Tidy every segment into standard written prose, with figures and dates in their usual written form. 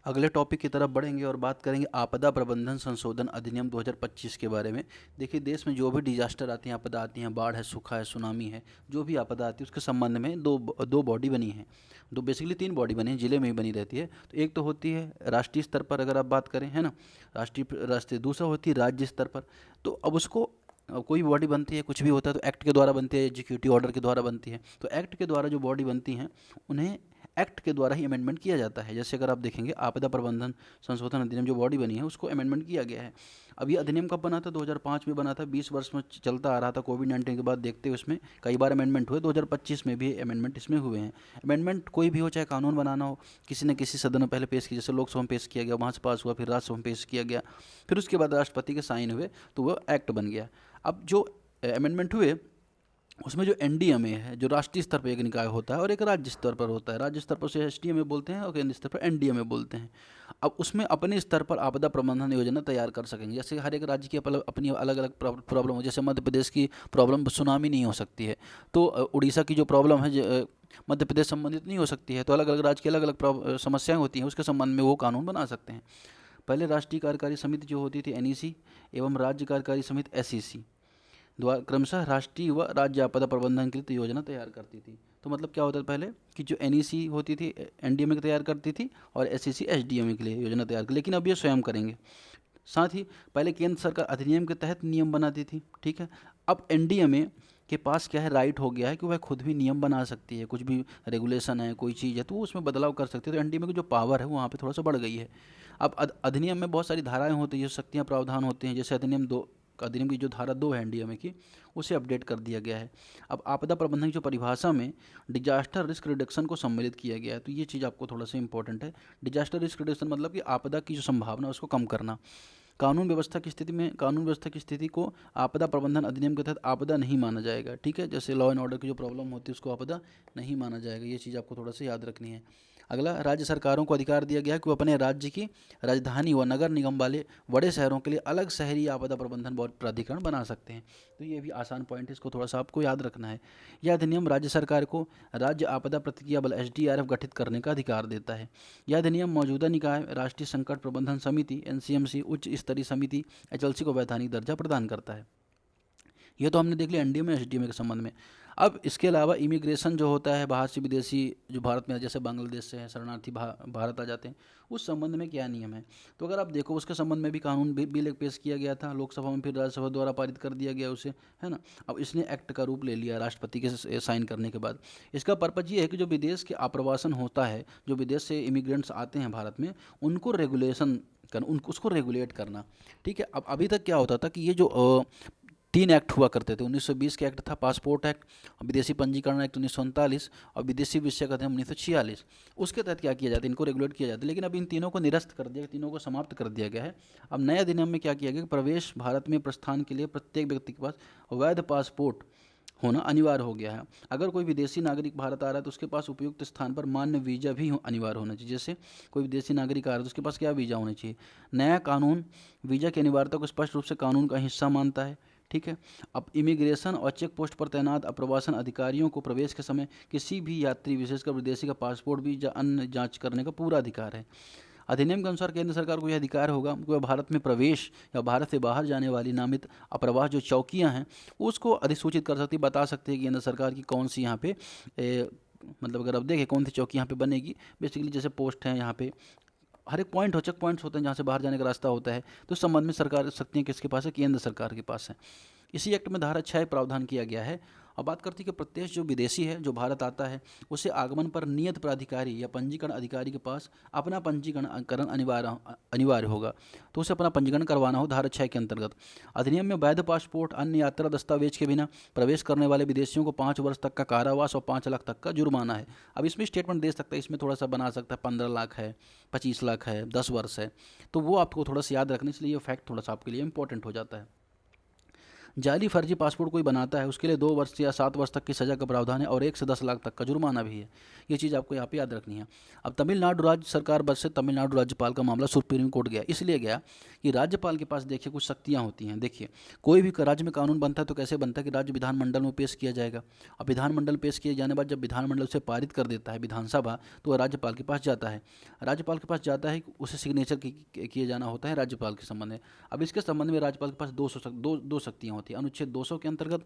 अगले टॉपिक की तरफ बढ़ेंगे और बात करेंगे आपदा प्रबंधन संशोधन अधिनियम 2025 के बारे में। देखिए, देश में जो भी डिजास्टर आती हैं, आपदा आती हैं, बाढ़ है, सूखा है, सुनामी है, जो भी आपदा आती है उसके संबंध में दो बॉडी बनी है। दो बेसिकली तीन बॉडी बनी है, जिले में ही बनी रहती है। तो एक तो होती है राष्ट्रीय स्तर पर, अगर आप बात करें, है ना, राष्ट्रीय। दूसरा होती है राज्य स्तर पर। तो अब उसको कोई बॉडी बनती है, कुछ भी होता है तो एक्ट के द्वारा बनती है, एग्जीक्यूटिव ऑर्डर के द्वारा बनती है। तो एक्ट के द्वारा जो बॉडी बनती हैं उन्हें एक्ट के द्वारा ही अमेंडमेंट किया जाता है। जैसे अगर आप देखेंगे, आपदा प्रबंधन संशोधन अधिनियम जो बॉडी बनी है उसको अमेंडमेंट किया गया है। अब ये अधिनियम कब बना था? 2005 में बना था। 20 वर्ष में चलता आ रहा था। कोविड-19 के बाद देखते हुए इसमें कई बार अमेंडमेंट हुए। 2025 में भी अमेंडमेंट इसमें हुए हैं। अमेंडमेंट कोई भी हो, चाहे कानून बनाना हो, किसी न किसी सदन में पहले पेश किया, जैसे लोकसभा में पेश किया गया, वहाँ से पास हुआ, फिर राज्यसभा में पेश किया गया, फिर उसके बाद राष्ट्रपति के साइन हुए तो वह एक्ट बन गया। अब जो अमेंडमेंट हुए उसमें जो एनडीएमए है, जो राष्ट्रीय स्तर पर एक निकाय होता है और एक राज्य स्तर पर होता है। राज्य स्तर पर उसे एसडीएमए बोलते हैं और केंद्र स्तर पर एनडीएमए बोलते हैं। अब उसमें अपने स्तर पर आपदा प्रबंधन योजना तैयार कर सकेंगे। जैसे हर एक राज्य की अपनी अलग अलग प्रॉब्लम हो। जैसे मध्य प्रदेश की प्रॉब्लम सुनामी नहीं हो सकती है, तो उड़ीसा की जो प्रॉब्लम है मध्य प्रदेश संबंधित नहीं हो सकती है। तो अलग अलग राज्य की अलग अलग समस्याएं होती हैं, उसके संबंध में वो कानून बना सकते हैं। पहले राष्ट्रीय कार्यकारी समिति जो होती थी एनईसी एवं राज्य कार्यकारी समिति एसईसी द्वारा क्रमशः राष्ट्रीय व राज्य आपदा प्रबंधन के लिए योजना तैयार करती थी। तो मतलब क्या होता था पहले कि जो एनईसी होती थी एनडीएमए तैयार करती थी और एसईसी एसडीएमए के लिए योजना तैयार कर, लेकिन अब ये स्वयं करेंगे। साथ ही पहले केंद्र सरकार अधिनियम के तहत नियम बनाती थी, ठीक है। अब एनडीएमए के पास क्या है, राइट हो गया है कि वह खुद भी नियम बना सकती है। कुछ भी रेगुलेशन है, कोई चीज़ है तो वो उसमें बदलाव कर सकती है। तो एनडीएमए की जो पावर है वो वहाँ पे थोड़ा सा बढ़ गई है। अब अधिनियम में बहुत सारी धाराएं होती हैं, जो शक्तियाँ प्रावधान होते हैं। जैसे अधिनियम की जो धारा 2 है एनडीएमए की, उसे अपडेट कर दिया गया है। अब आपदा प्रबंधन की जो परिभाषा में डिजास्टर रिस्क रिडक्शन को सम्मिलित किया गया है। तो ये चीज़ आपको थोड़ा सा इंपॉर्टेंट है। डिजास्टर रिस्क रिडक्शन मतलब कि आपदा की जो संभावना है उसको कम करना। कानून व्यवस्था की स्थिति को आपदा प्रबंधन अधिनियम के तहत आपदा नहीं माना जाएगा, ठीक है। जैसे लॉ एंड ऑर्डर की जो प्रॉब्लम होती है उसको आपदा नहीं माना जाएगा। ये चीज़ आपको थोड़ा सा याद रखनी है। अगला, राज्य सरकारों को अधिकार दिया गया है कि वो अपने राज्य की राजधानी व नगर निगम वाले बड़े शहरों के लिए अलग शहरी आपदा प्रबंधन बोर्ड प्राधिकरण बना सकते हैं। तो ये भी आसान पॉइंट है, इसको थोड़ा सा आपको याद रखना है। यह अधिनियम राज्य सरकार को राज्य आपदा प्रतिक्रिया बल एसडीआरएफ गठित करने का अधिकार देता है। यह अधिनियम मौजूदा निकाय राष्ट्रीय संकट प्रबंधन समिति एनसीएमसी उच्च स्तरीय समिति एचएलसी को वैधानिक दर्जा प्रदान करता है। ये तो हमने देख लिया एनडीएमए एसडीएमए के संबंध में। अब इसके अलावा इमिग्रेशन जो होता है, बाहर से विदेशी जो भारत में, जैसे बांग्लादेश से हैं शरणार्थी भारत आ जाते हैं, उस संबंध में क्या नियम है। तो अगर आप देखो उसके संबंध में भी कानून बिल एक पेश किया गया था लोकसभा में, फिर राज्यसभा द्वारा पारित कर दिया गया उसे, है ना। अब इसने एक्ट का रूप ले लिया राष्ट्रपति के साइन करने के बाद। इसका पर्पज ये है कि जो विदेश के आप्रवासन होता है, जो विदेश से इमिग्रेंट्स आते हैं भारत में, उनको रेगुलेशन करना, उनको उसको रेगुलेट करना, ठीक है। अब अभी तक क्या होता था कि ये जो 3 एक्ट हुआ करते थे। 1920 का एक्ट था पासपोर्ट एक्ट, विदेशी पंजीकरण एक्ट 1939 और विदेशी विषय का अधिनियम 1946। उसके तहत क्या किया जाता है, इनको रेगुलेट किया जाता है। लेकिन अब इन तीनों को निरस्त कर दिया, तीनों को समाप्त कर दिया गया है। अब नए अधिनियम में क्या किया गया, प्रवेश भारत में प्रस्थान के लिए प्रत्येक व्यक्ति के पास वैध पासपोर्ट होना अनिवार्य हो गया है। अगर कोई विदेशी नागरिक भारत आ रहा है तो उसके पास उपयुक्त स्थान पर मान्य वीज़ा भी अनिवार्य होना चाहिए। जैसे कोई विदेशी नागरिक आ रहा है तो उसके पास क्या वीज़ा होना चाहिए। नया कानून वीज़ा की अनिवार्यता को स्पष्ट रूप से कानून का हिस्सा मानता है, ठीक है। अब इमिग्रेशन और चेक पोस्ट पर तैनात अप्रवासन अधिकारियों को प्रवेश के समय किसी भी यात्री, विशेषकर विदेशी का पासपोर्ट भी अन्य जांच करने का पूरा अधिकार है। अधिनियम के अनुसार केंद्र सरकार को यह अधिकार होगा कि वह भारत में प्रवेश या भारत से बाहर जाने वाली नामित अप्रवास जो चौकियां हैं उसको अधिसूचित कर सकती, बता सकती है कि केंद्र सरकार की कौन सी यहाँ पे मतलब अगर आप देखें कौन सी चौकी यहाँ पे बनेगी। बेसिकली जैसे पोस्ट हैं यहाँ पे, हर एक पॉइंट हो, चेक पॉइंट्स होते हैं जहाँ से बाहर जाने का रास्ता होता है। तो इस संबंध में सरकार शक्तियाँ किसके पास है, केंद्र सरकार के पास है। इसी एक्ट में धारा 6 प्रावधान किया गया है। अब बात करती है कि प्रत्येक जो विदेशी है जो भारत आता है उसे आगमन पर नियत प्राधिकारी या पंजीकरण अधिकारी के पास अपना पंजीकरण अनिवार्य होगा। तो उसे अपना पंजीकरण करवाना हो धारा 6 के अंतर्गत। अधिनियम में वैध पासपोर्ट अन्य यात्रा दस्तावेज के बिना प्रवेश करने वाले विदेशियों को 5 वर्ष तक का कारावास और 5 लाख तक का जुर्माना है। अब इसमें स्टेटमेंट दे सकता है, इसमें थोड़ा सा बना सकता है, 15 लाख है, 25 लाख है, 10 वर्ष है। तो वो आपको थोड़ा सा याद रखने, इसलिए ये फैक्ट थोड़ा सा आपके लिए इंपॉर्टेंट हो जाता है। जाली फर्जी पासपोर्ट कोई बनाता है उसके लिए 2 वर्ष या 7 वर्ष तक की सज़ा का प्रावधान है और 1 से 10 लाख तक का जुर्माना भी है। ये चीज़ आपको यहाँ पे याद रखनी है। अब तमिलनाडु राज्य सरकार बस से तमिलनाडु राज्यपाल का मामला सुप्रीम कोर्ट गया, इसलिए गया कि राज्यपाल के पास देखिए कुछ शक्तियाँ होती हैं। देखिए कोई भी राज्य में कानून बनता है तो कैसे बनता है कि राज्य विधानमंडल में पेश किया जाएगा। अब विधानमंडल पेश किए जाने बाद जब विधानमंडल उसे पारित कर देता है विधानसभा, तो वह राज्यपाल के पास जाता है। राज्यपाल के पास जाता है, उसे सिग्नेचर किए जाना होता है राज्यपाल के संबंध में। अब इसके संबंध में राज्यपाल के पास दो शक्तियाँ होती हैं। अनुच्छेद 200 के अंतर्गत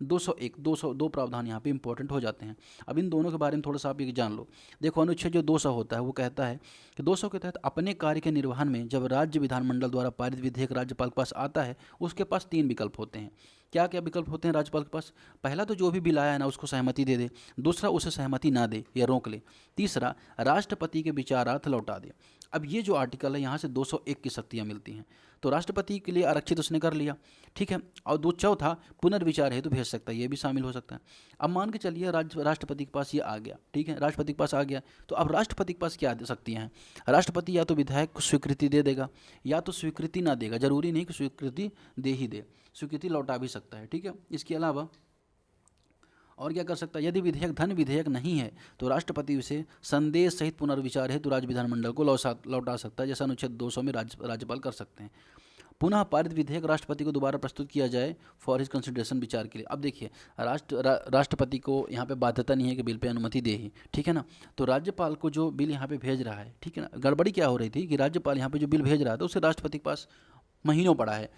201, 202 प्रावधान यहाँ पे इंपॉर्टेंट हो जाते हैं। अब इन दोनों के बारे में थोड़ा सा आप ये जान लो। देखो अनुच्छेद जो 200 होता है वो कहता है कि 200 के तहत अपने कार्य के निर्वहन में जब राज्य विधानमंडल द्वारा पारित विधेयक राज्यपाल के पास आता है, उसके पास 3 विकल्प होते हैं। क्या क्या विकल्प होते हैं राज्यपाल के पास? पहला तो जो भी बिल आया है ना उसको सहमति दे दे, दूसरा उसे सहमति ना दे या रोक ले, तीसरा राष्ट्रपति के विचारार्थ लौटा दे। अब ये जो आर्टिकल है यहाँ से 201 की शक्तियाँ मिलती हैं। तो राष्ट्रपति के लिए आरक्षित उसने कर लिया, ठीक है। और चौथा पुनर्विचार हेतु भेज सकता है, ये भी शामिल हो सकता है। अब मान के चलिए राष्ट्रपति के पास ये आ गया, ठीक है, राष्ट्रपति के पास आ गया, तो अब राष्ट्रपति के पास क्या शक्तियाँ हैं? राष्ट्रपति या तो विधायक को स्वीकृति दे देगा या तो स्वीकृति ना देगा, जरूरी नहीं कि स्वीकृति दे ही दे, स्वीकृति लौटा भी सकता है, ठीक है। इसके अलावा और क्या कर सकता है? यदि विधेयक धन विधेयक नहीं है तो राष्ट्रपति उसे संदेश सहित पुनर्विचार हेतु राज्य विधानमंडल को लौटा सकता है, जैसा अनुच्छेद 200 में राज्यपाल कर सकते हैं। पुनः पारित विधेयक राष्ट्रपति को दोबारा प्रस्तुत किया जाए फॉर हिज कंसिडरेशन, विचार के लिए। अब देखिए राष्ट्रपति को यहाँ पे बाध्यता नहीं है कि बिल पे अनुमति दे ही, ठीक है ना। तो राज्यपाल को जो बिल यहाँ पे भेज रहा है, ठीक है ना, गड़बड़ी क्या हो रही थी कि राज्यपाल यहाँ पे जो बिल भेज रहा था उसे राष्ट्रपति के पास महीनों पड़ा है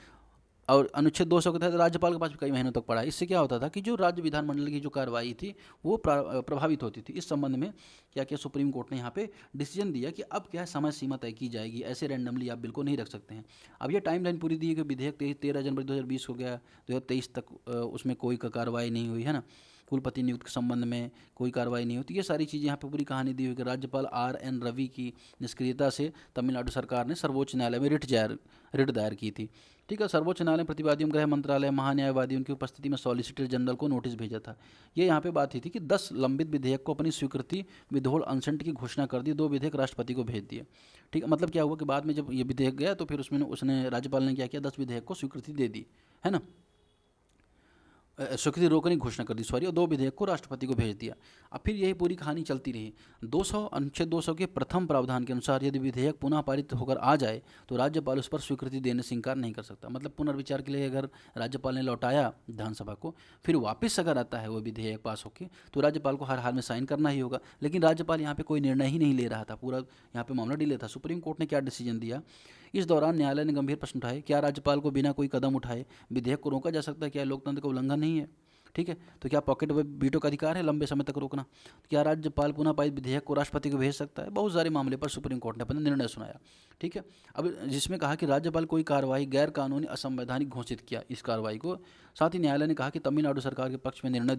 और अनुच्छेद 200 के तहत राज्यपाल के पास भी कई महीनों तक पड़ा है। इससे क्या होता था कि जो राज्य विधानमंडल की जो कार्रवाई थी वो प्रभावित होती थी। इस संबंध में क्या किया सुप्रीम कोर्ट ने यहाँ पे डिसीजन दिया कि अब क्या है, समय सीमा तय की जाएगी, ऐसे रैंडमली आप बिल को नहीं रख सकते हैं। अब ये टाइमलाइन पूरी दी है कि विधेयक 13 जनवरी 2020 हो गया, 2023 तक उसमें कोई कार्रवाई नहीं हुई है ना, कुलपति नियुक्त के संबंध में कोई कार्रवाई नहीं होती। ये सारी चीज़ें यहाँ पे पूरी कहानी दी हुई कि राज्यपाल RN रवि की निष्क्रियता से तमिलनाडु सरकार ने सर्वोच्च न्यायालय में रिट दायर की थी, ठीक है। सर्वोच्च न्यायालय में प्रतिवादियों, गृह मंत्रालय, महान्यायवादी उनकी उपस्थिति में सॉलिसिटर जनरल को नोटिस भेजा था। ये यहाँ पे बात ही थी कि 10 लंबित विधेयक को अपनी स्वीकृति विधोल अनसेंट की घोषणा कर दी, 2 विधेयक राष्ट्रपति को भेज दिए, ठीक है। मतलब क्या हुआ कि बाद में जब ये विधेयक गया तो फिर उसमें उसने राज्यपाल ने क्या किया, 10 विधेयक को स्वीकृति दे दी, है ना, स्वीकृति रोकने की घोषणा कर दी, सॉरी, और 2 विधेयक को राष्ट्रपति को भेज दिया। अब फिर यही पूरी कहानी चलती रही। अनुच्छेद 200 के प्रथम प्रावधान के अनुसार यदि विधेयक पुनः पारित होकर आ जाए तो राज्यपाल उस पर स्वीकृति देने से इंकार नहीं कर सकता। मतलब पुनर्विचार के लिए अगर राज्यपाल ने लौटाया विधानसभा को, फिर वापस अगर आता है वो विधेयक पास होकर, तो राज्यपाल को हर हाल में साइन करना ही होगा। लेकिन राज्यपाल यहाँ पे कोई निर्णय ही नहीं ले रहा था, पूरा यहाँ पे मामला डिले था। सुप्रीम कोर्ट ने क्या डिसीजन दिया? इस दौरान न्यायालय ने गंभीर प्रश्न उठाए, क्या राज्यपाल को बिना कोई कदम उठाए विधेयक को रोका जा सकता है? क्या लोकतंत्र का उल्लंघन नहीं है? ठीक है, तो क्या पॉकेट वीटो का अधिकार है लंबे समय तक रोकना? क्या राज्यपाल पुनः पारित विधेयक को राष्ट्रपति को भेज सकता है? बहुत सारे मामले पर सुप्रीम कोर्ट ने अपना निर्णय सुनाया, ठीक है। अब जिसमें कहा कि राज्यपाल कोई कार्रवाई गैर कानूनी असंवैधानिक घोषित किया इस कार्रवाई को। साथ ही न्यायालय ने कहा कि तमिलनाडु सरकार के पक्ष में निर्णय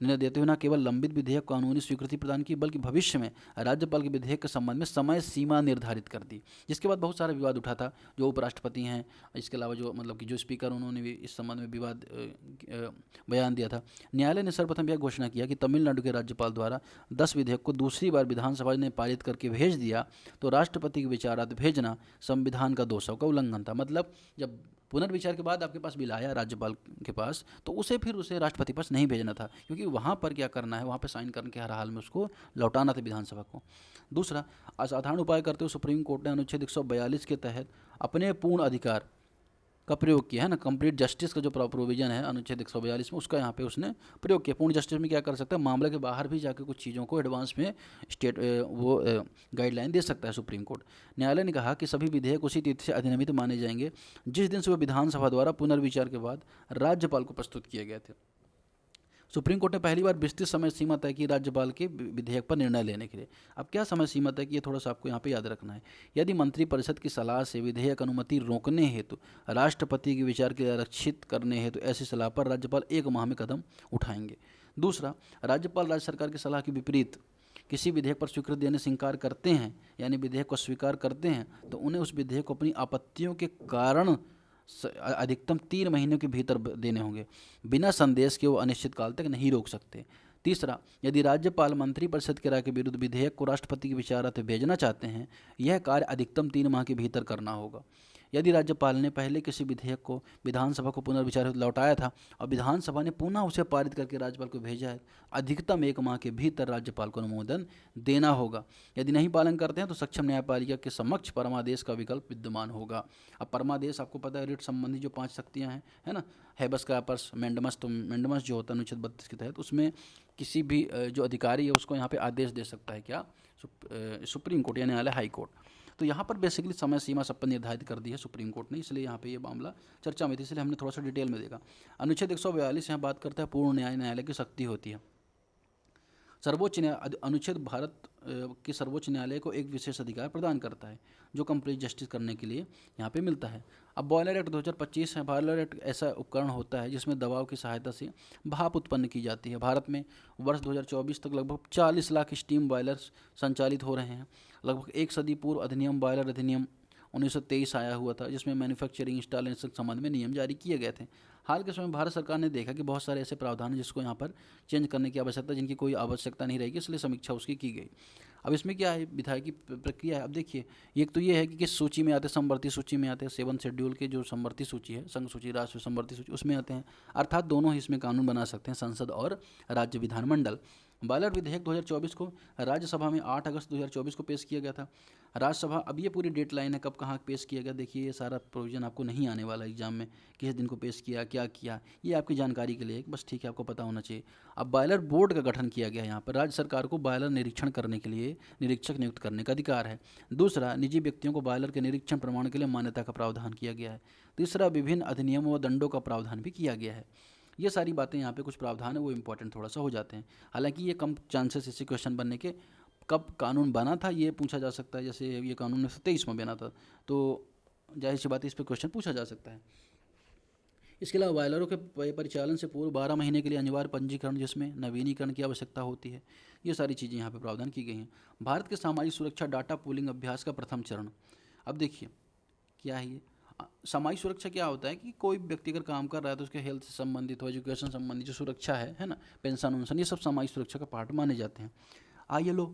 देते हुए न केवल लंबित विधेयक कानूनी स्वीकृति प्रदान की, बल्कि भविष्य में राज्यपाल के विधेयक के संबंध में समय सीमा निर्धारित कर दी, जिसके बाद बहुत सारा विवाद उठा था। जो उपराष्ट्रपति हैं, इसके अलावा जो मतलब कि जो स्पीकर, उन्होंने भी इस संबंध में विवाद बयान दिया था। न्यायालय ने सर्वप्रथम यह घोषणा किया कि तमिलनाडु के राज्यपाल द्वारा 10 विधेयक को दूसरी बार विधानसभा ने पारित करके भेज दिया तो राष्ट्रपति के विचारार्थ भेजना संविधान का 200 का उल्लंघन था। मतलब जब पुनर्विचार के बाद आपके पास बिल आया राज्यपाल के पास, तो उसे राष्ट्रपति के पास नहीं भेजना था, क्योंकि वहाँ पर क्या करना है, वहाँ पर साइन करने के हर हाल में उसको लौटाना था विधानसभा को। दूसरा, असाधारण उपाय करते हुए सुप्रीम कोर्ट ने अनुच्छेद 142 के तहत अपने पूर्ण अधिकार का प्रयोग किया है ना। कंप्लीट जस्टिस का जो प्रोविजन है अनुच्छेद 142 में, उसका यहाँ पे उसने प्रयोग किया। पूर्ण जस्टिस में क्या कर सकता है, मामले के बाहर भी जाकर कुछ चीज़ों को एडवांस में गाइडलाइन दे सकता है सुप्रीम कोर्ट। न्यायालय ने कहा कि सभी विधेयक उसी तिथि से अधिनियमित माने जाएंगे जिस दिन से वह विधानसभा द्वारा पुनर्विचार के बाद राज्यपाल को प्रस्तुत किए गए थे। सुप्रीम कोर्ट ने पहली बार विस्तृत समय सीमा तय की राज्यपाल के विधेयक पर निर्णय लेने के लिए। अब क्या समय सीमा तय की, थोड़ा सा आपको यहाँ पे याद रखना है। यदि मंत्रिपरिषद की सलाह से विधेयक अनुमति रोकने हेतु राष्ट्रपति के विचार के लिए आरक्षित करने हेतु ऐसी सलाह पर राज्यपाल 1 माह में कदम उठाएंगे। दूसरा, राज्यपाल राज्य सरकार की सलाह के विपरीत किसी विधेयक पर स्वीकृति देने से इंकार करते हैं, यानी विधेयक को स्वीकार करते हैं, तो उन्हें उस विधेयक को अपनी आपत्तियों के कारण अधिकतम 3 महीनों के भीतर देने होंगे, बिना संदेश के वो अनिश्चित काल तक नहीं रोक सकते। तीसरा, यदि राज्यपाल मंत्रिपरिषद के राय के विरुद्ध विधेयक को राष्ट्रपति के विचारार्थ भेजना चाहते हैं, यह कार्य अधिकतम 3 माह के भीतर करना होगा। यदि राज्यपाल ने पहले किसी विधेयक को विधानसभा को पुनर्विचार हेतु लौटाया था और विधानसभा ने पुनः उसे पारित करके राज्यपाल को भेजा है, अधिकतम 1 माह के भीतर राज्यपाल को अनुमोदन देना होगा। यदि नहीं पालन करते हैं तो सक्षम न्यायपालिका के समक्ष परमादेश का विकल्प विद्यमान होगा। अब परमादेश आपको पता है, रिट संबंधी जो 5 शक्तियाँ हैं, है ना, हेबस कार्पस, मैंडमस, तो मैंडमस जो होता है अनुच्छेद 32 के तहत, उसमें किसी भी जो अधिकारी है उसको यहाँ पे आदेश दे सकता है, क्या, सुप्रीम कोर्ट या न्यायालय, हाई कोर्ट। तो यहाँ पर बेसिकली समय सीमा सब पर निर्धारित कर दी है सुप्रीम कोर्ट ने, इसलिए यहाँ पे ये मामला चर्चा में थी, इसलिए हमने थोड़ा सा डिटेल में देखा। अनुच्छेद 142 यहाँ बात करता है पूर्ण न्यायालय की शक्ति होती है। सर्वोच्च न्यायालय, अनुच्छेद भारत के सर्वोच्च न्यायालय को एक विशेष अधिकार प्रदान करता है जो कंप्लीट जस्टिस करने के लिए यहाँ पे मिलता है। अब बॉयलर एक्ट 2025 है। बॉयलर एक्ट ऐसा उपकरण होता है जिसमें दबाव की सहायता से भाप उत्पन्न की जाती है। भारत में वर्ष 2024 तक लगभग 40 लाख स्टीम बॉयलर्स संचालित हो रहे हैं। लगभग एक सदी पूर्व अधिनियम बॉयलर अधिनियम 1923 आया हुआ था, जिसमें मैन्युफैक्चरिंग इंस्टॉलेशन के संबंध में नियम जारी किए गए थे। हाल के समय में भारत सरकार ने देखा कि बहुत सारे ऐसे प्रावधान हैं जिसको यहाँ पर चेंज करने की आवश्यकता, जिनकी कोई आवश्यकता नहीं रहेगी, इसलिए समीक्षा उसकी की गई। अब इसमें क्या है, विधायी प्रक्रिया है। अब देखिए, एक तो ये है कि किस सूची में आते हैं, समवर्ती सूची में आते हैं। 7 शेड्यूल के जो समवर्ती सूची है, संघ सूची, राष्ट्रीय समवर्ती सूची, उसमें आते हैं। अर्थात दोनों ही इसमें कानून बना सकते हैं, संसद और राज्य विधानमंडल। बॉयलर विधेयक 2024 को राज्यसभा में 8 अगस्त 2024 को पेश किया गया था। राज्यसभा, अब ये पूरी डेट लाइन है कब कहाँ पेश किया गया, देखिए ये सारा प्रोविजन आपको नहीं आने वाला एग्जाम में, किस दिन को पेश किया, क्या किया, ये आपकी जानकारी के लिए बस, ठीक है, आपको पता होना चाहिए। अब बॉयलर बोर्ड का गठन किया गया है। यहाँ पर राज्य सरकार को बॉयलर निरीक्षण करने के लिए निरीक्षक नियुक्त करने का अधिकार है। दूसरा, निजी व्यक्तियों को बॉयलर के निरीक्षण प्रमाण के लिए मान्यता का प्रावधान किया गया है। तीसरा, विभिन्न अधिनियमों व दंडों का प्रावधान भी किया गया है। ये सारी बातें यहाँ पे कुछ प्रावधान है वो इंपॉर्टेंट थोड़ा सा हो जाते हैं। हालांकि ये कम चांसेस इसी क्वेश्चन बनने के, कब कानून बना था ये पूछा जा सकता है। जैसे ये कानून 1923 में बना था, तो जाहिर सी बात है इस पर क्वेश्चन पूछा जा सकता है। इसके अलावा बॉयलरों के परिचालन से पूर्व 12 महीने के लिए अनिवार्य पंजीकरण, जिसमें नवीनीकरण की आवश्यकता होती है। ये सारी चीज़ें यहाँ पे प्रावधान की गई हैं। भारत के सामाजिक सुरक्षा डाटा पूलिंग अभ्यास का प्रथम चरण। अब देखिए क्या है ये सामाजिक सुरक्षा, क्या होता है कि कोई व्यक्ति अगर काम कर रहा है तो उसके हेल्थ से संबंधित हो, एजुकेशन संबंधित जो सुरक्षा है ना, पेंशन वेंशन, ये सब सामाजिक सुरक्षा का पार्ट माने जाते हैं। आईएलओ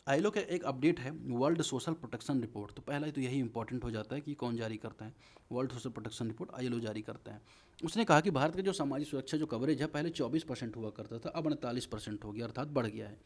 का एक अपडेट है वर्ल्ड सोशल प्रोटेक्शन रिपोर्ट। तो पहला तो यही इंपॉर्टेंट हो जाता है कि कौन जारी करता है। World social protection report ILO जारी करता है। उसने कहा कि भारत का जो सामाजिक सुरक्षा जो कवरेज है पहले 24% हुआ करता था, अब 48% हो गया, अर्थात बढ़ गया है।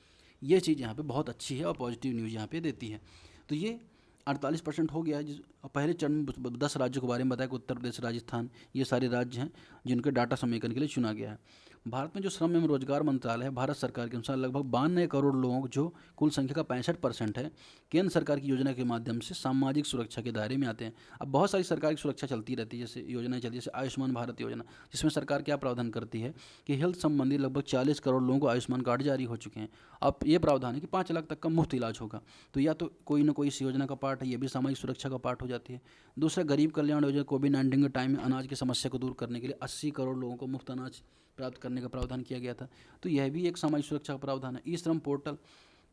ये चीज़ यहाँ पे बहुत अच्छी है और पॉजिटिव न्यूज़ यहाँ पे देती है। तो ये 48% हो गया है। पहले चरण में 10 राज्यों के बारे में बताया कि उत्तर प्रदेश, राजस्थान, ये सारे राज्य हैं जिनके डाटा समेकन के लिए चुना गया है। भारत में जो श्रम एवं रोजगार मंत्रालय है, भारत सरकार के अनुसार लगभग 92 करोड़ लोगों, जो कुल संख्या का 65% है, केंद्र सरकार की योजना के माध्यम से सामाजिक सुरक्षा के दायरे में आते हैं। अब बहुत सारी सरकारी सुरक्षा चलती रहती है, जैसे योजनाएं चलती है, जैसे आयुष्मान भारत योजना, जिसमें सरकार क्या प्रावधान करती है कि हेल्थ संबंधी लगभग 40 करोड़ लोगों को आयुष्मान कार्ड जारी हो चुके हैं। अब ये प्रावधान है कि 5 लाख तक का मुफ्त इलाज होगा। तो या तो कोई ना कोई इस योजना का पार्ट है, ये भी सामाजिक सुरक्षा का पार्ट हो जाती है। दूसरा, गरीब कल्याण योजना, कोविड-19 के टाइम में अनाज की समस्या को दूर करने के लिए 80 करोड़ लोगों को मुफ्त अनाज प्राप्त करने का प्रावधान किया गया था। तो यह भी एक सामाजिक सुरक्षा का प्रावधान है। ई श्रम पोर्टल,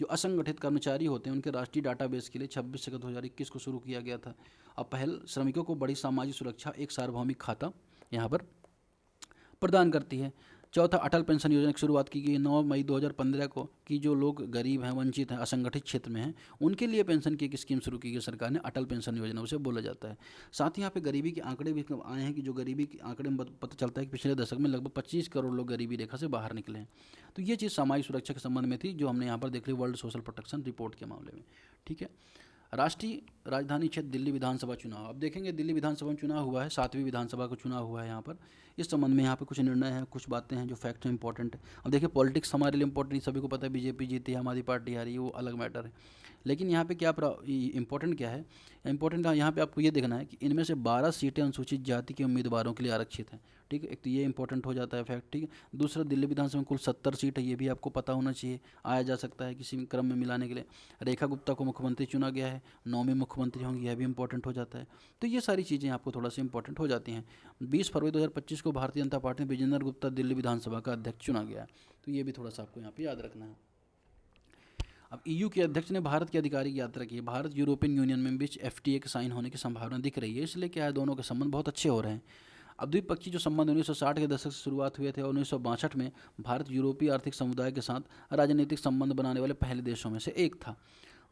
जो असंगठित कर्मचारी होते हैं उनके राष्ट्रीय डाटाबेस के लिए 26 अगस्त 2021 को शुरू किया गया था। अब पहल श्रमिकों को बड़ी सामाजिक सुरक्षा, एक सार्वभौमिक खाता यहाँ पर प्रदान करती है। चौथा, अटल पेंशन योजना की शुरुआत की गई 9 मई 2015 को, कि जो लोग गरीब हैं, वंचित हैं, असंगठित क्षेत्र में हैं, उनके लिए पेंशन की एक स्कीम शुरू की गई सरकार ने, अटल पेंशन योजना उसे बोला जाता है। साथ ही यहाँ पे गरीबी के आंकड़े भी आए हैं कि जो गरीबी के आंकड़े में पता चलता है कि पिछले दशक में लगभग 25 करोड़ लोग गरीबी रेखा से बाहर निकले हैं। तो ये चीज़ सामाजिक सुरक्षा के संबंध में थी, जो हमने यहाँ पर देख ली वर्ल्ड सोशल प्रोटेक्शन रिपोर्ट के मामले में। ठीक है, राष्ट्रीय राजधानी क्षेत्र दिल्ली विधानसभा चुनाव। अब देखेंगे दिल्ली विधानसभा में चुनाव हुआ है, 7वीं विधानसभा का चुनाव हुआ है यहाँ पर। इस संबंध में यहाँ पे कुछ निर्णय हैं, कुछ बातें हैं जो फैक्ट हैं, इंपॉर्टेंट है। अब देखिए पॉलिटिक्स हमारे लिए इंपॉर्टेंट, सभी को पता है बीजेपी जीती है, आम आदमी पार्टी हारी, वो अलग मैटर है। लेकिन यहाँ पे क्या इंपॉर्टेंट क्या है, इंपॉर्टेंट यहाँ पे आपको ये देखना है कि इनमें से 12 सीटें अनुसूचित जाति के उम्मीदवारों के लिए आरक्षित हैं। ठीक है, एक तो ये इंपॉर्टेंट हो जाता है फैक्ट। ठीक है, दूसरा, दिल्ली विधानसभा में कुल 70 सीट है, ये भी आपको पता होना चाहिए, आया जा सकता है किसी क्रम में मिलाने के लिए। रेखा गुप्ता को मुख्यमंत्री चुना गया है, 9वें मुख्यमंत्री होंगे, यह भी इंपॉर्टेंट हो जाता है। तो ये सारी चीज़ें आपको थोड़ा सा इंपॉर्टेंट हो जाती हैं। 20 फरवरी 2025 को भारतीय जनता पार्टी में विजेंद्र गुप्ता दिल्ली विधानसभा का अध्यक्ष चुना गया है। तो ये भी थोड़ा सा आपको यहाँ पे याद रखना है। अब ईयू के अध्यक्ष ने भारत की आधिकारिक यात्रा की। भारत यूरोपियन यूनियन में बीच एफटीए के साइन होने की संभावना दिख रही है, इसलिए क्या है, दोनों के संबंध बहुत अच्छे हो रहे हैं। अब द्विपक्षीय जो संबंध 1960 के दशक से शुरुआत हुए थे और 1962 में भारत यूरोपीय आर्थिक समुदाय के साथ राजनीतिक संबंध बनाने वाले पहले देशों में से एक था।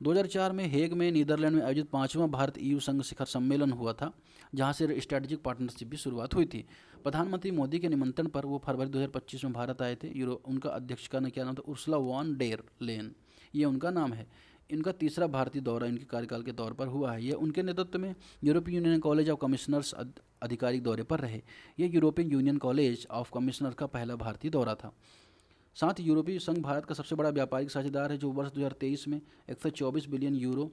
2004 में हेग में नीदरलैंड में आयोजित 5वां भारत EU संघ शिखर सम्मेलन हुआ था, जहां से स्ट्रेटेजिक पार्टनरशिप की शुरुआत हुई थी। प्रधानमंत्री मोदी के निमंत्रण पर वो फरवरी 2025 में भारत आए थे। उनका अध्यक्ष का क्या नाम था? उर्सुला वॉन डेर लेन, ये उनका नाम है। इनका तीसरा भारतीय दौरा इनके कार्यकाल के तौर पर हुआ है। ये उनके नेतृत्व में European union college of commissioners आधिकारिक दौरे पर रहे। ये European union college of commissioner का पहला भारतीय दौरा था। साथ ही यूरोपीय संघ भारत का सबसे बड़ा व्यापारिक साझेदार है, जो वर्ष 2023 में 124 बिलियन यूरो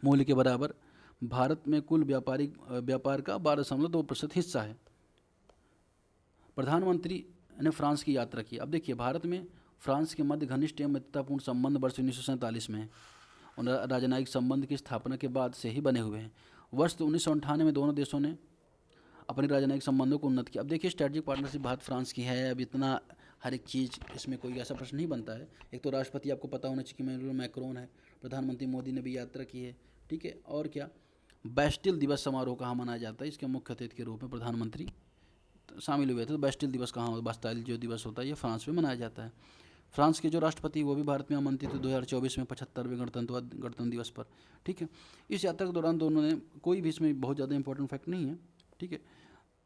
मूल्य के बराबर भारत में कुल व्यापार का 12.2% हिस्सा है। प्रधानमंत्री ने फ्रांस की यात्रा की। अब देखिए, भारत में फ्रांस के मध्य घनिष्ठ एवं मित्रतापूर्ण संबंध वर्ष 1947 में है और राजनयिक संबंध की स्थापना के बाद से ही बने हुए हैं। वर्ष 1998 में दोनों देशों ने अपने राजनयिक संबंधों को उन्नत किया। अब देखिए, स्ट्रेटेजिक पार्टनरशिप भारत फ्रांस की है। अब इतना हर एक चीज़ इसमें कोई ऐसा प्रश्न नहीं बनता है। एक तो राष्ट्रपति आपको पता होना चाहिए कि इमैनुअल मैक्रोन है, प्रधानमंत्री मोदी ने भी यात्रा की है, ठीक है। और क्या, बैस्टिल दिवस समारोह कहाँ मनाया जाता है? इसके मुख्य अतिथि के रूप में प्रधानमंत्री शामिल हुए थे। तो बैस्टिल दिवस कहाँ, बास्टाइल जो दिवस होता है, ये फ्रांस में मनाया जाता है। फ्रांस के जो राष्ट्रपति वो भी भारत में आमंत्रित थे 2024 में 75वें गणतंत्र दिवस पर, ठीक है। इस यात्रा के दौरान दोनों ने, कोई भी इसमें बहुत ज़्यादा इंपॉर्टेंट फैक्ट नहीं है, ठीक है।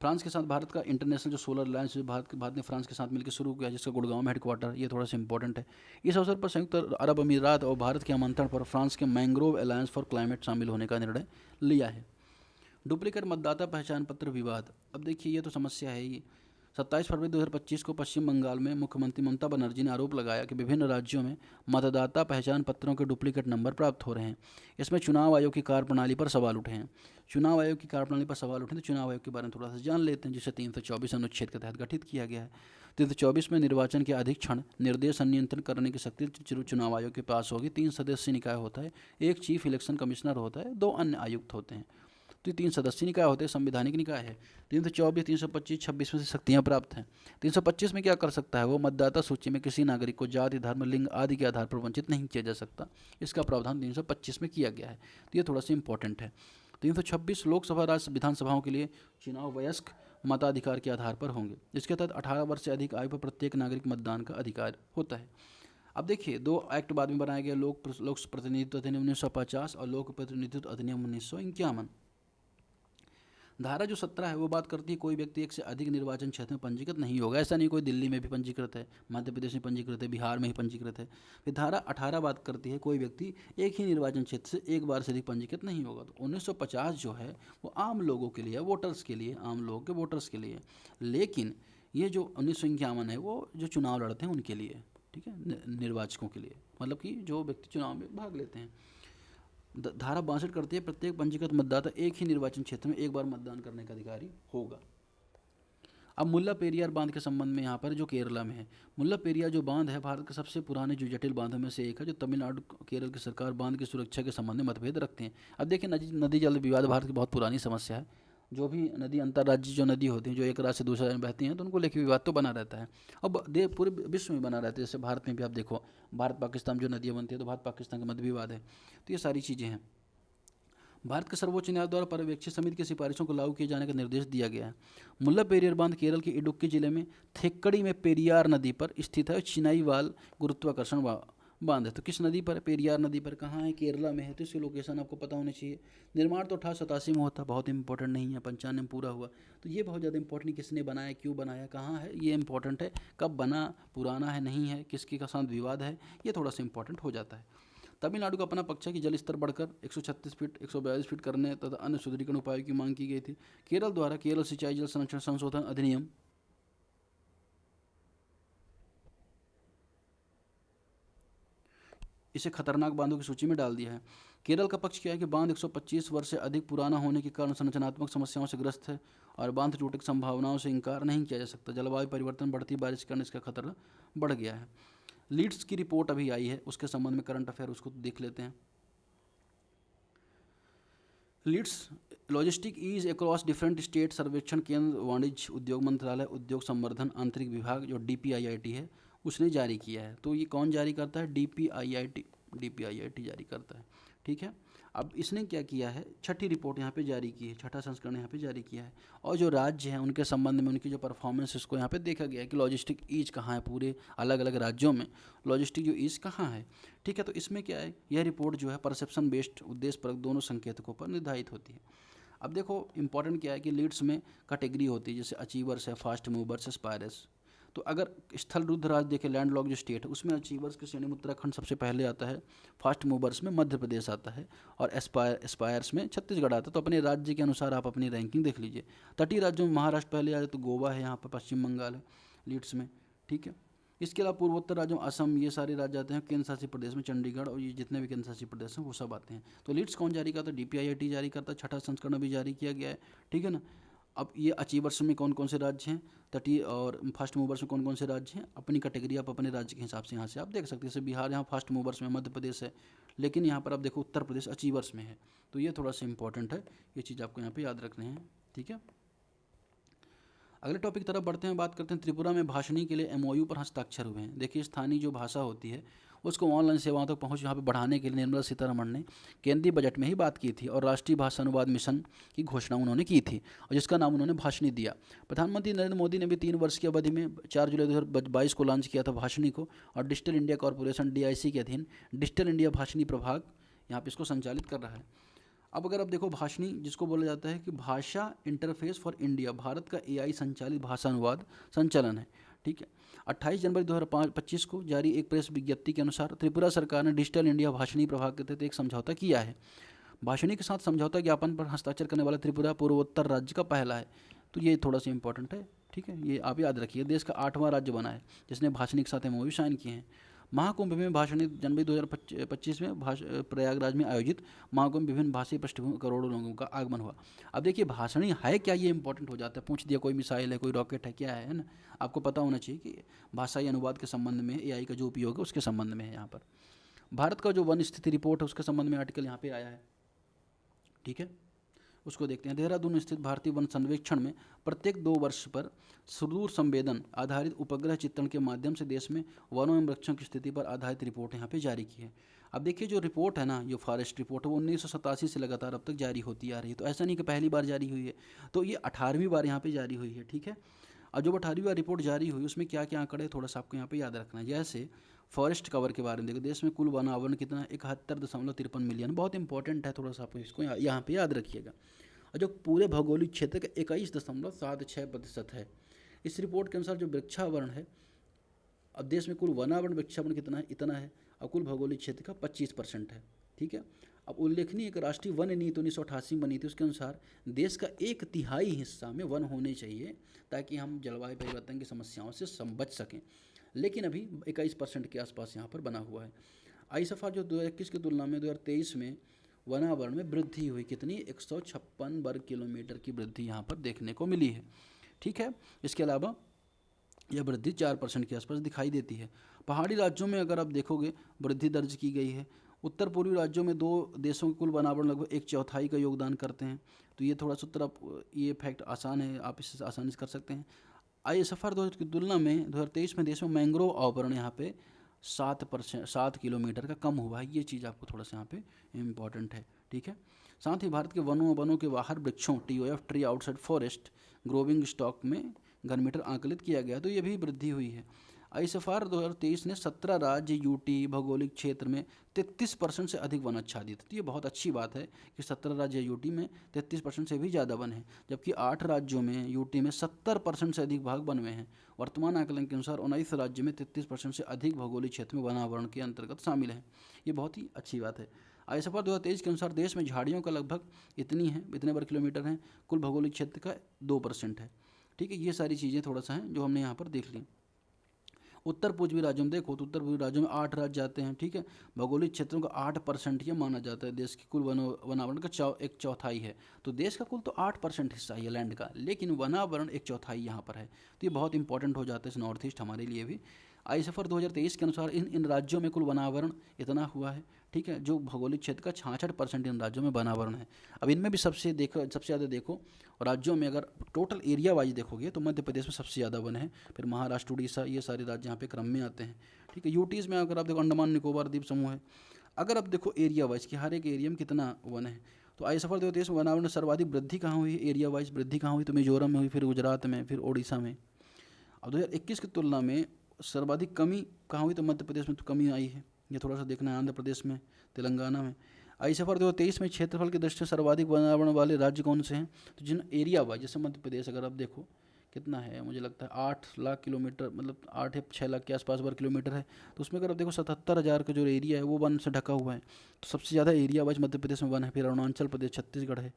फ्रांस के साथ भारत का इंटरनेशनल जो सोलर अलायंस भारत ने फ्रांस के साथ मिलकर शुरू किया, जिसका गुड़गांव में हेडक्वार्टर, ये थोड़ा सा इंपॉर्टेंट है। इस अवसर पर संयुक्त अरब अमीरात और भारत के आमंत्रण पर फ्रांस के मैंग्रोव अलायंस फॉर क्लाइमेट शामिल होने का निर्णय लिया है। डुप्लीकेट मतदाता पहचान पत्र विवाद। अब देखिए, ये तो समस्या है ही। 27 फरवरी 2025 को पश्चिम बंगाल में मुख्यमंत्री ममता बनर्जी ने आरोप लगाया कि विभिन्न राज्यों में मतदाता पहचान पत्रों के डुप्लीकेट नंबर प्राप्त हो रहे हैं। इसमें चुनाव आयोग की कार्यप्रणाली पर सवाल उठे हैं। चुनाव आयोग की कार्यप्रणाली पर सवाल उठे तो चुनाव आयोग के बारे में थोड़ा सा जान लेते हैं, जिसे 324 अनुच्छेद के तहत गठित किया गया है। 324 में निर्वाचन के अधीक्षण, निर्देश, नियंत्रण करने की शक्ति चुनाव आयोग के पास होगी। 3 सदस्यीय निकाय होता है, एक चीफ इलेक्शन कमिश्नर होता है, 2 अन्य आयुक्त होते हैं। तो ये 3 सदस्यीय निकाय होते हैं, संवैधानिक निकाय है। 324, 325, 26 में से शक्तियाँ प्राप्त हैं। 325 में क्या कर सकता है वो? मतदाता सूची में किसी नागरिक को जाति, धर्म, लिंग आदि के आधार पर वंचित नहीं किया जा सकता। इसका प्रावधान 325 में किया गया है। तो ये थोड़ा सा इंपॉर्टेंट है। 326 लोकसभा, राज्य विधानसभाओं के लिए चुनाव वयस्क मताधिकार के आधार पर होंगे। इसके तहत 18 वर्ष से अधिक आयु पर प्रत्येक नागरिक मतदान का अधिकार होता है। अब देखिए, 2 एक्ट बाद में बनाए गए, लोक प्रतिनिधित्व अधिनियम 1950 और लोक प्रतिनिधित्व अधिनियम 1951। धारा जो 17 है वो बात करती है कोई व्यक्ति एक से अधिक निर्वाचन क्षेत्र में पंजीकृत नहीं होगा। ऐसा नहीं कोई दिल्ली में भी पंजीकृत है, मध्य प्रदेश में पंजीकृत है, बिहार में ही पंजीकृत है। फिर धारा 18 बात करती है कोई व्यक्ति एक ही निर्वाचन क्षेत्र से एक बार से अधिक पंजीकृत नहीं होगा। तो 1950 जो है वो आम लोगों के लिए, वोटर्स के लिए, आम लोगों के वोटर्स के लिए। लेकिन ये जो 1951 है वो जो चुनाव लड़ते हैं उनके लिए, ठीक है, निर्वाचकों के लिए, मतलब कि जो व्यक्ति चुनाव में भाग लेते हैं। धारा 62 करती है प्रत्येक पंजीकृत मतदाता एक ही निर्वाचन क्षेत्र में एक बार मतदान करने का अधिकारी होगा। अब मुल्ला पेरियार बांध के संबंध में यहाँ पर जो केरला में है, मुल्ला पेरियार जो बांध है भारत के सबसे पुराने जो जटिल बांधों में से एक है, जो तमिलनाडु केरल की सरकार बांध की सुरक्षा के संबंध में मतभेद रखते हैं। अब देखिए, नदी जल विवाद भारत की बहुत पुरानी समस्या है। जो भी नदी, अंतर्राज्यीय जो नदी होती हैं, जो एक राज्य से दूसरे राज्य में बहती हैं, तो उनको लेकर विवाद तो बना रहता है। अब पूरे विश्व में बना रहता है। जैसे भारत में भी आप देखो, भारत पाकिस्तान जो नदियाँ बनती है तो भारत पाकिस्तान के मध्य विवाद है। तो ये सारी चीज़ें हैं। भारत के सर्वोच्च न्यायालय द्वारा पर्यवेक्षी समिति की सिफारिशों को लागू किए जाने का निर्देश दिया गया है। मुल्ला पेरियार बांध केरल के इडुक्की जिले में थेक्कड़ी में पेरियार नदी पर स्थित है। चिनाई वाल गुरुत्वाकर्षण बांध है। तो किस नदी पर? पेरियार नदी पर। कहाँ है? केरला में है। तो इसकी लोकेशन आपको पता होनी चाहिए। निर्माण तो 1887 में होता, बहुत इंपॉर्टेंट नहीं है। 95 में पूरा हुआ। तो ये बहुत ज़्यादा इंपॉर्टेंट, किसने बनाया, क्यों बनाया, कहाँ है, ये इंपॉर्टेंट है। कब बना, पुराना है, नहीं है, किसके का साथ विवाद है, ये थोड़ा सा इंपॉर्टेंट हो जाता है। तमिलनाडु का अपना पक्ष है कि जल स्तर बढ़कर 136 फीट 142 फीट करने तथा अन्य सुदृढ़ीकरण उपायों की मांग की गई थी। केरल द्वारा केरल सिंचाई जल संरक्षण संशोधन अधिनियम इसे खतरनाक बांधों की सूची में डाल दिया है। केरल का पक्ष क्या है कि बांध 125 वर्ष से अधिक पुराना होने के कारण संरचनात्मक समस्याओं से ग्रस्त है और बांध टूटने की संभावनाओं से इनकार नहीं किया जा सकता। जलवायु परिवर्तन, बढ़ती बारिश के कारण इसका खतरा बढ़ गया है। लीड्स की रिपोर्ट अभी आई है, उसके संबंध में करंट अफेयर, उसको देख लेते हैं। Leads logistic is across different state सर्वेक्षण केंद्र वाणिज्य उद्योग मंत्रालय उद्योग संवर्धन आंतरिक विभाग जो DPIIT है उसने जारी किया है। तो ये कौन जारी करता है? DPIIT जारी करता है, ठीक है। अब इसने क्या किया है, छठी रिपोर्ट यहाँ पे जारी की है, छठा संस्करण यहाँ पे जारी किया है, और जो राज्य हैं उनके संबंध में उनकी जो परफॉर्मेंस इसको यहाँ पे देखा गया है कि लॉजिस्टिक ईज कहाँ है, पूरे अलग अलग राज्यों में लॉजिस्टिक जो ईज कहाँ है। ठीक है, तो इसमें क्या है, यह रिपोर्ट जो है परसेप्शन बेस्ड उद्देश्यपरक दोनों संकेतकों पर निर्धारित होती है। अब देखो इंपॉर्टेंट क्या है कि लीड्स में कैटेगरी होती है, जैसे अचीवर्स है, फास्ट मूवर्स, एस्पायरर्स। तो अगर स्थल रुद्र राज्य देखें, लैंडलॉक जो स्टेट है, उसमें अचीवर्स की श्रेणी में उत्तराखंड सबसे पहले आता है, फास्ट मूवर्स में मध्य प्रदेश आता है, और एस्पायर्स में छत्तीसगढ़ आता है। तो अपने राज्य के अनुसार आप अपनी रैंकिंग देख लीजिए। तटीय राज्यों में महाराष्ट्र पहले आता है, तो गोवा है यहाँ पर, पश्चिम बंगाल है लीड्स में। ठीक है, इसके अलावा पूर्वोत्तर राज्यों में असम, ये सारे राज्य आते हैं। केंद्र शासित प्रदेश में चंडीगढ़ और ये जितने भी केंद्र शासित प्रदेश हैं वो सब आते हैं। तो लीड्स कौन जारी करता है, DPIIT जारी करता है, छठा संस्करण भी जारी किया गया है। ठीक है ना। अब ये अचीवर्स में कौन कौन से राज्य हैं, तटीय और फास्ट मूवर्स में कौन कौन से राज्य हैं, अपनी कैटेगरी आप अपने राज्य के हिसाब से यहाँ से आप देख सकते हैं। जैसे बिहार यहाँ फास्ट मूवर्स में, मध्य प्रदेश है, लेकिन यहाँ पर आप देखो उत्तर प्रदेश अचीवर्स में है। तो ये थोड़ा सा इंपॉर्टेंट है, ये चीज़ आपको यहाँ पे याद रखने हैं। ठीक है, अगले टॉपिक की तरफ बढ़ते हैं, बात करते हैं त्रिपुरा में भाषणी के लिए MOU पर हस्ताक्षर हुए हैं। देखिए स्थानीय जो भाषा होती है उसको ऑनलाइन सेवाओं तक पहुंच यहाँ पे बढ़ाने के लिए निर्मला सीतारमण ने केंद्रीय बजट में ही बात की थी, और राष्ट्रीय भाषा अनुवाद मिशन की घोषणा उन्होंने की थी, और जिसका नाम उन्होंने भाषणी दिया। प्रधानमंत्री नरेंद्र मोदी ने भी 3 वर्ष की अवधि में 4 जुलाई 2022 को लॉन्च किया था भाषणी को, और डिजिटल इंडिया कॉरपोरेशन DIC के अधीन डिजिटल इंडिया भाषणी प्रभाग यहाँ पे इसको संचालित कर रहा है। अब अगर आप देखो भाषणी जिसको बोला जाता है कि भाषा इंटरफेस फॉर इंडिया, भारत का AI संचालित भाषा अनुवाद संचालन है। ठीक है, 28 जनवरी 2025 को जारी एक प्रेस विज्ञप्ति के अनुसार त्रिपुरा सरकार ने डिजिटल इंडिया भाषणी प्रभाग के तहत एक समझौता किया है। भाषणी के साथ समझौता ज्ञापन पर हस्ताक्षर करने वाला त्रिपुरा पूर्वोत्तर राज्य का पहला है। तो ये थोड़ा सा इंपॉर्टेंट है। ठीक है, ये आप याद रखिए, देश का 8वां राज्य बना है जिसने भाषणी के साथ MOU साइन किए हैं। महाकुंभ में भाषणी जनवरी 2025 में प्रयागराज में आयोजित महाकुंभ विभिन्न भाषाई पृष्ठभूमि करोड़ों लोगों का आगमन हुआ। अब देखिए भाषणी है क्या, ये इंपॉर्टेंट हो जाता है, पूछ दिया कोई मिसाइल है, कोई रॉकेट है, क्या है ना। आपको पता होना चाहिए कि भाषाई अनुवाद के संबंध में AI का जो उपयोग है उसके संबंध में है। यहाँ पर भारत का जो वन स्थिति रिपोर्ट है उसके संबंध में आर्टिकल यहाँ पे आया है। ठीक है, उसको देखते हैं। देहरादून स्थित भारतीय वन सर्वेक्षण में प्रत्येक 2 वर्ष पर सुदूर संवेदन आधारित उपग्रह चित्रण के माध्यम से देश में वनों एवं वृक्षों की स्थिति पर आधारित रिपोर्ट यहाँ पे जारी की है। अब देखिए जो रिपोर्ट है ना, जो फॉरेस्ट रिपोर्ट है वो 1987 से लगातार अब तक जारी होती आ रही है। तो ऐसा नहीं कि पहली बार जारी हुई है, तो ये 18वीं बार यहाँ पे जारी हुई है। ठीक है, और जो 18वीं बार रिपोर्ट जारी हुई उसमें क्या क्या आंकड़े थोड़ा सा आपको यहाँ पे याद रखना है। जैसे फॉरेस्ट कवर के बारे में देखो, देश में कुल वन आवरण कितना है, 71.53 मिलियन। बहुत इंपॉर्टेंट है, थोड़ा सा आपको इसको यहाँ पे याद रखिएगा। और जो पूरे भौगोलिक क्षेत्र का 21.76% है। इस रिपोर्ट के अनुसार जो वृक्षावरण है, अब देश में कुल वनावरण वृक्षावरण कितना है, इतना है, और कुल भौगोलिक क्षेत्र का 25% है। ठीक है, अब उल्लेखनीय एक राष्ट्रीय वन नीति 1988 में बनी थी, उसके अनुसार देश का 1/3 हिस्सा में वन होने चाहिए ताकि हम जलवायु परिवर्तन की समस्याओं से बच सकें, लेकिन अभी 21% के आसपास यहाँ पर बना हुआ है। आईएसएफआर जो 2021 की तुलना में 2023 में वनावरण में वृद्धि हुई, कितनी, 156 वर्ग किलोमीटर की वृद्धि यहाँ पर देखने को मिली है। ठीक है, इसके अलावा यह वृद्धि 4% के आसपास दिखाई देती है। पहाड़ी राज्यों में अगर आप देखोगे वृद्धि दर्ज की गई है। उत्तर पूर्वी राज्यों में 2 देशों के कुल वनावरण लगभग 1/4 का योगदान करते हैं। तो ये थोड़ा सा उत्तर आप, ये फैक्ट आसान है, आप इससे आसानी से कर सकते हैं। आईएसएफआर 2000 की तुलना में 2023 में देश में मैंग्रोव आवरण यहाँ पे 7 किलोमीटर का कम हुआ है। ये चीज़ आपको थोड़ा सा यहाँ पे इम्पॉर्टेंट है। ठीक है, साथ ही भारत के वनों के बाहर वृक्षों TOF tree outside forest growing stock में घनमीटर आकलित किया गया, तो ये भी वृद्धि हुई है। आईएसएफआर 2023 ने 17 राज्य UT भौगोलिक क्षेत्र में 33% से अधिक वन आच्छादित। तो ये बहुत अच्छी बात है कि 17 राज्य UT में 33% से भी ज़्यादा वन है, जबकि 8 राज्यों में UT में 70% से अधिक भाग वन में हैं। वर्तमान आकलन के अनुसार 19 राज्य में 33% से अधिक भौगोलिक क्षेत्र में वनावरण के अंतर्गत शामिल है। ये बहुत ही अच्छी बात है। आईएसएफआर 2023 के अनुसार देश में झाड़ियों का लगभग इतने वर्ग किलोमीटर हैं, कुल भौगोलिक क्षेत्र का 2% है। ठीक है, ये सारी चीज़ें थोड़ा सा हैं जो हमने यहाँ पर देख ली। उत्तर पूर्वी राज्यों में देखो तो उत्तर पूर्वी राज्यों में 8 राज्य आते हैं। ठीक है, भौगोलिक क्षेत्रों का 8% ये माना जाता है, देश की कुल वनावरण का 1/4 है। तो देश का कुल तो 8% हिस्सा है लैंड का, लेकिन वनावरण 1/4 यहाँ पर है। तो ये बहुत इंपॉर्टेंट हो जाता है इस नॉर्थ ईस्ट हमारे लिए भी। आईएसएफआर 2023 के अनुसार इन राज्यों में कुल वनावरण इतना हुआ है। ठीक है, जो भौगोलिक क्षेत्र का 66% इन राज्यों में वनावरण है। अब इनमें भी सबसे ज़्यादा देखो राज्यों में, अगर टोटल एरिया वाइज देखोगे तो मध्य प्रदेश में सबसे ज़्यादा वन है, फिर महाराष्ट्र, उड़ीसा, ये सारे राज्य यहाँ पे क्रम में आते हैं। ठीक है, यूटीज़ में अगर आप देखो अंडमान निकोबार द्वीप समूह है। अगर आप देखो एरिया वाइज कि हर एक एरिया में कितना वन है, तो आइए सफर 2023 में वनावरण में सर्वाधिक वृद्धि कहाँ हुई, एरिया वाइज वृद्धि कहाँ हुई, तो मिजोरम में हुई, फिर गुजरात में, फिर उड़ीसा में। अब 2021 की तुलना में सर्वाधिक कमी कहाँ हुई, तो मध्य प्रदेश में तो कमी आई है, ये थोड़ा सा देखना है, आंध्र प्रदेश में, तेलंगाना में। आई सफर 2023 में क्षेत्रफल की दृष्टि से सर्वाधिक वनावरण वाले राज्य कौन से हैं, तो जिन एरिया वाइज, जैसे मध्य प्रदेश अगर आप देखो कितना है, मुझे लगता है 8 लाख किलोमीटर, मतलब 8 या 6 लाख के आसपास वर्ग किलोमीटर है, तो उसमें अगर आप देखो 77,000 का जो एरिया है वो वन से ढका हुआ है, तो सबसे ज़्यादा एरिया वाइज मध्य प्रदेश में वन है, फिर अरुणाचल प्रदेश, छत्तीसगढ़ है।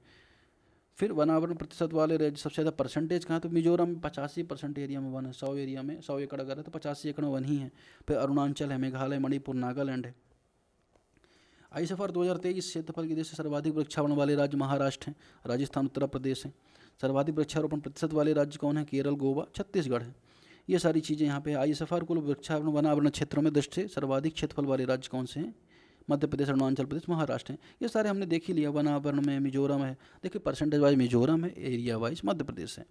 फिर वनावरण प्रतिशत वाले राज्य सबसे ज़्यादा परसेंटेज कहाँ, तो मिजोरम में 85% एरिया में वन है, 100 एरिया में 100 एकड़ अगर है तो 85 एकड़ में वन ही है। फिर अरुणाचल है, मेघालय, मणिपुर, नागालैंड है। आई सफर 2023 क्षेत्रफल की दृष्टि से सर्वाधिक वृक्षारोपण वाले राज्य महाराष्ट्र हैं, राजस्थान, उत्तर प्रदेश हैं। सर्वाधिक वृक्षारोपण प्रतिशत वाले राज्य कौन है, केरल, गोवा, छत्तीसगढ़ है। ये सारी चीज़ें यहाँ पे आई सफर कुल वृक्षारोपण वनावरण क्षेत्रों में दृष्टि से सर्वाधिक क्षेत्रफल वाले राज्य कौन से हैं, मध्य प्रदेश, अरुणाचल प्रदेश, महाराष्ट्र हैं। ये सारे हमने देख ही लिया, वनावरण में मिजोरम है, देखिए परसेंटेज वाइज मिजोरम है, एरिया वाइज मध्य प्रदेश है।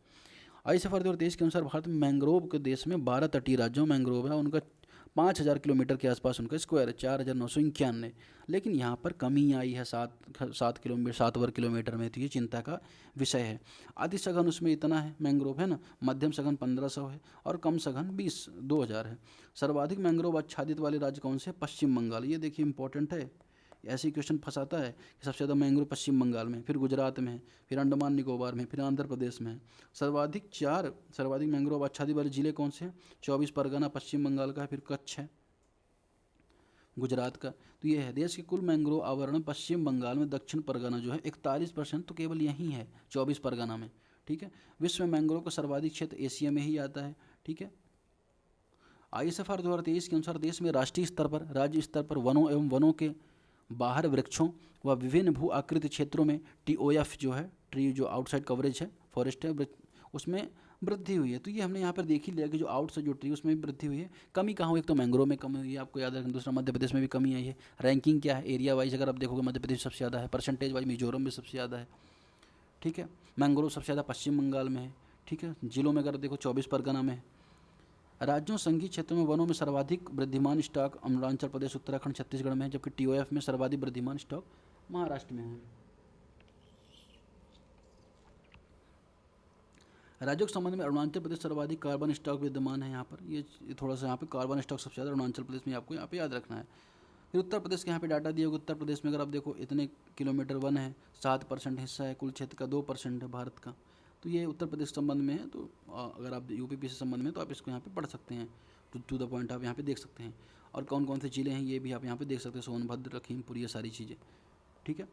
आई सफर 2023 के अनुसार भारत में मैंग्रोव के देश में 12 तटीय राज्यों में मैंग्रोव है, उनका 5,000 किलोमीटर के आसपास उनका स्क्वायर है, 4,991। लेकिन यहाँ पर कमी आई है 7 वर्ग किलोमीटर में, तो ये चिंता का विषय है। अति सघन उसमें इतना है मैंग्रोव है ना, मध्यम सघन 1500 है और कम सघन 2000 है। सर्वाधिक मैंग्रोव आच्छादित वाले राज्य कौन से, पश्चिम बंगाल। ये देखिए इंपॉर्टेंट है, ऐसे क्वेश्चन फंसाता है कि सबसे ज़्यादा मैंग्रोव पश्चिम बंगाल में, फिर गुजरात में है, फिर अंडमान निकोबार में, फिर आंध्र प्रदेश में है। सर्वाधिक मैंग्रोव आच्छादित वाले जिले कौन से हैं, 24 परगना पश्चिम बंगाल का है, फिर कच्छ है गुजरात का। तो ये है देश के कुल मैंग्रोव आवरण पश्चिम बंगाल में दक्षिण परगना जो है 41%, तो केवल यहीं है 24 परगना में। ठीक है, विश्व में मैंग्रोव का सर्वाधिक क्षेत्र एशिया में ही आता है। ठीक है, आईएसएफआर 2023 के अनुसार देश में राष्ट्रीय स्तर पर, राज्य स्तर पर वनों एवं वनों के बाहर वृक्षों व विभिन्न भू आकृति क्षेत्रों में TOF जो है, ट्री जो आउटसाइड कवरेज है, फॉरेस्ट है, उसमें वृद्धि हुई है। तो ये हमने यहाँ पर देख ही लिया कि जो आउटसाइड जो ट्री उसमें भी वृद्धि हुई है। कमी कहाँ हुई, एक तो मैंग्रोव में कमी हुई है, आपको याद रखना। दूसरा मध्य प्रदेश में भी कमी आई है। रैंकिंग क्या है, एरिया वाइज अगर आप देखोगे मध्य प्रदेश सबसे ज़्यादा है, परसेंटेज वाइज मिजोरम में सबसे ज़्यादा है। ठीक है, मैंग्रोव सबसे ज़्यादा पश्चिम बंगाल में है। ठीक है, जिलों में अगर देखो 24 परगना में है। राज्यों संघीय क्षेत्रों में वनों में सर्वाधिक वृद्धिमान स्टॉक अरुणाचल प्रदेश, उत्तराखंड, छत्तीसगढ़ में है, जबकि TOF में सर्वाधिक वृद्धिमान स्टॉक महाराष्ट्र में है। राज्यों के संबंध में अरुणाचल प्रदेश सर्वाधिक कार्बन स्टॉक विद्यमान है यहाँ पर। ये थोड़ा सा यहाँ पे कार्बन स्टॉक सबसे ज़्यादा अरुणाचल प्रदेश में, आपको यहाँ पे याद रखना है। फिर उत्तर प्रदेश के यहाँ पे डाटा दिया होगा। उत्तर प्रदेश में अगर आप देखो इतने किलोमीटर वन है, 7% हिस्सा है, कुल क्षेत्र का 2% है भारत का। तो ये उत्तर प्रदेश के संबंध में है। तो अगर आप UP से संबंध में तो आप इसको यहाँ पे पढ़ सकते हैं, टू द पॉइंट आप यहाँ पे देख सकते हैं। और कौन कौन से जिले हैं ये भी आप यहाँ पे देख सकते हैं, सोनभद्र, लखीमपुर, ये सारी चीज़ें। ठीक है।